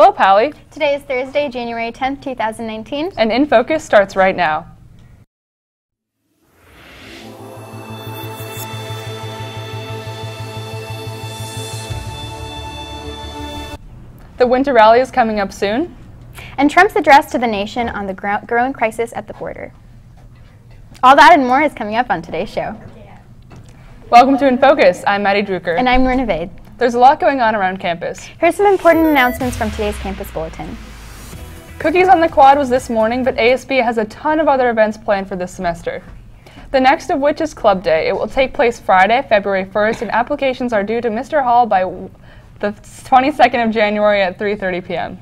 Hello, Pally. Today is Thursday, January 10th, 2019. And INFocus starts right now. The winter rally is coming up soon. And Trump's address to the nation on the growing crisis at the border. All that and more is coming up on today's show. Welcome to INFocus. I'm Maddie Drucker. And I'm Myrna Vade. There's a lot going on around campus. Here's some important announcements from today's campus bulletin. Cookies on the Quad was this morning, but ASB has a ton of other events planned for this semester. The next of which is Club Day. It will take place Friday, February 1st, and applications are due to Mr. Hall by the 22nd of January at 3:30 p.m.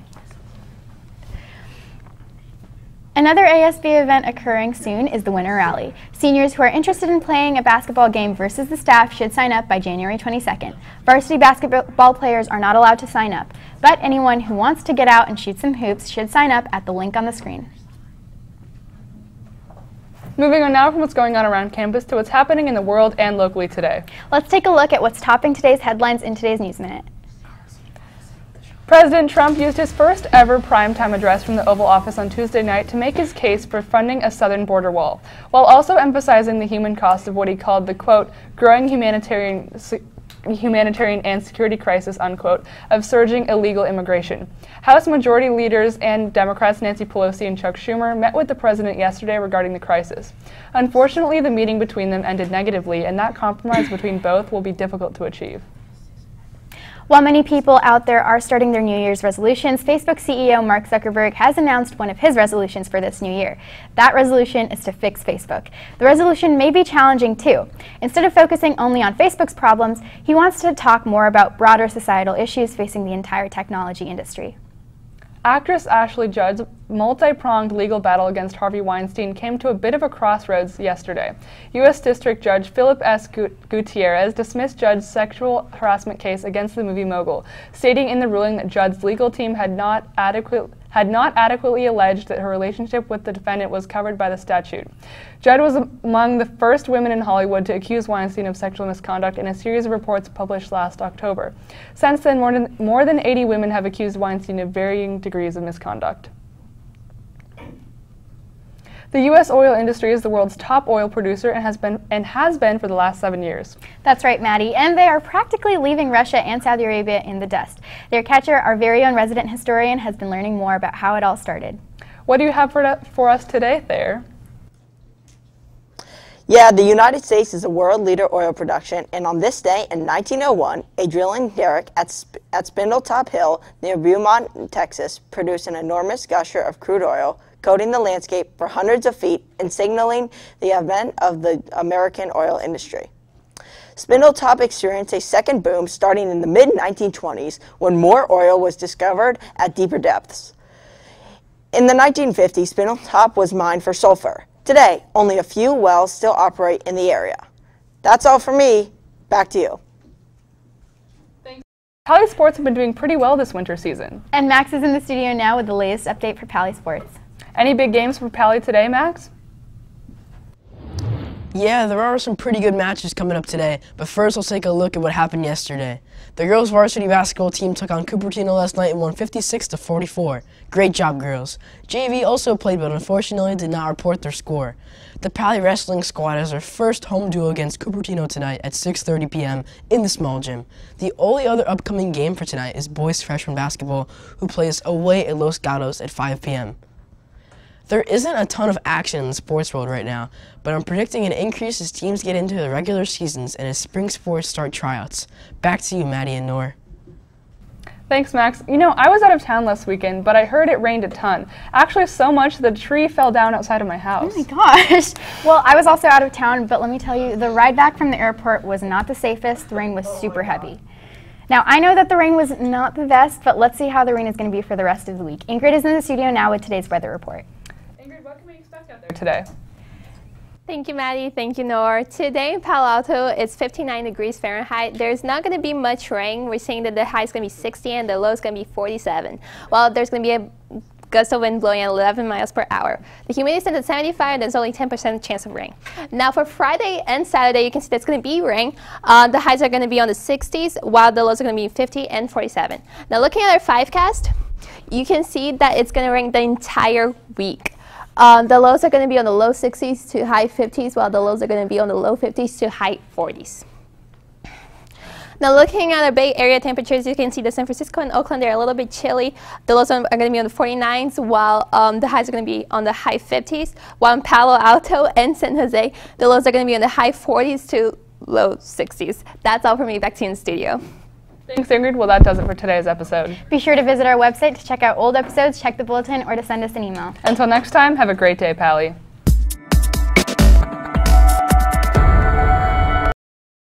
Another ASB event occurring soon is the Winter Rally. Seniors who are interested in playing a basketball game versus the staff should sign up by January 22nd. Varsity basketball players are not allowed to sign up, but anyone who wants to get out and shoot some hoops should sign up at the link on the screen. Moving on now from what's going on around campus to what's happening in the world and locally today. Let's take a look at what's topping today's headlines in today's News Minute. President Trump used his first ever primetime address from the Oval Office on Tuesday night to make his case for funding a southern border wall, while also emphasizing the human cost of what he called the, quote, growing humanitarian and security crisis, unquote, of surging illegal immigration. House Majority Leaders and Democrats Nancy Pelosi and Chuck Schumer met with the president yesterday regarding the crisis. Unfortunately, the meeting between them ended negatively, and that compromise between both will be difficult to achieve. While many people out there are starting their New Year's resolutions, Facebook CEO Mark Zuckerberg has announced one of his resolutions for this new year. That resolution is to fix Facebook. The resolution may be challenging too. Instead of focusing only on Facebook's problems, he wants to talk more about broader societal issues facing the entire technology industry. Actress Ashley Judd's multi-pronged legal battle against Harvey Weinstein came to a bit of a crossroads yesterday. U.S. District Judge Philip S. Gutierrez dismissed Judd's sexual harassment case against the movie mogul, stating in the ruling that Judd's legal team had not adequately alleged that her relationship with the defendant was covered by the statute. Judd was among the first women in Hollywood to accuse Weinstein of sexual misconduct in a series of reports published last October. Since then, more than 80 women have accused Weinstein of varying degrees of misconduct. The U.S. oil industry is the world's top oil producer and has been for the last 7 years. That's right, Maddie, and they are practically leaving Russia and Saudi Arabia in the dust. Their catcher, our very own resident historian, has been learning more about how it all started. What do you have for us today, Thayer? Yeah, the United States is a world leader oil production, and on this day in 1901, a drilling derrick at Spindletop Hill near Beaumont, Texas, produced an enormous gusher of crude oil, coating the landscape for hundreds of feet and signaling the advent of the American oil industry. Spindletop experienced a second boom starting in the mid-1920s when more oil was discovered at deeper depths. In the 1950s, Spindletop was mined for sulfur. Today, only a few wells still operate in the area. That's all for me. Back to you. Thanks. Pally Sports have been doing pretty well this winter season. And Max is in the studio now with the latest update for Pally Sports. Any big games for Pally today, Max? Yeah, there are some pretty good matches coming up today, but first let's take a look at what happened yesterday. The girls varsity basketball team took on Cupertino last night and won 56-44. Great job, girls. JV also played, but unfortunately did not report their score. The Pally wrestling squad has their first home duel against Cupertino tonight at 6:30 p.m. in the small gym. The only other upcoming game for tonight is boys freshman basketball, who plays away at Los Gatos at 5 p.m. There isn't a ton of action in the sports world right now, but I'm predicting an increase as teams get into the regular seasons and as spring sports start tryouts. Back to you, Maddie and Noor. Thanks, Max. You know, I was out of town last weekend, but I heard it rained a ton. Actually, so much that a tree fell down outside of my house. Oh my gosh. Well, I was also out of town, but let me tell you, the ride back from the airport was not the safest. The rain was super heavy. Now, I know that the rain was not the best, but let's see how the rain is going to be for the rest of the week. Ingrid is in the studio now with today's weather report. Ingrid, what can we expect out there today? Thank you, Maddie. Thank you, Noor. Today in Palo Alto, it's 59 degrees Fahrenheit. There's not going to be much rain. We're saying that the high is going to be 60 and the low is going to be 47. Well, there's going to be a gust of wind blowing at 11 miles per hour. The humidity is at 75, and there's only 10% chance of rain. Now for Friday and Saturday, you can see that's going to be rain. The highs are going to be on the 60s, while the lows are going to be 50 and 47. Now looking at our 5cast, you can see that it's going to rain the entire week. The lows are going to be on the low 60s to high 50s, while the lows are going to be on the low 50s to high 40s. Now looking at our Bay Area temperatures, you can see that San Francisco and Oakland, they're a little bit chilly. The lows are going to be on the 49s, while the highs are going to be on the high 50s. While in Palo Alto and San Jose, the lows are going to be on the high 40s to low 60s. That's all for me. Back to you in the studio. Thanks, Ingrid. Well, that does it for today's episode. Be sure to visit our website to check out old episodes, check the bulletin, or to send us an email. Until next time, have a great day, Pally.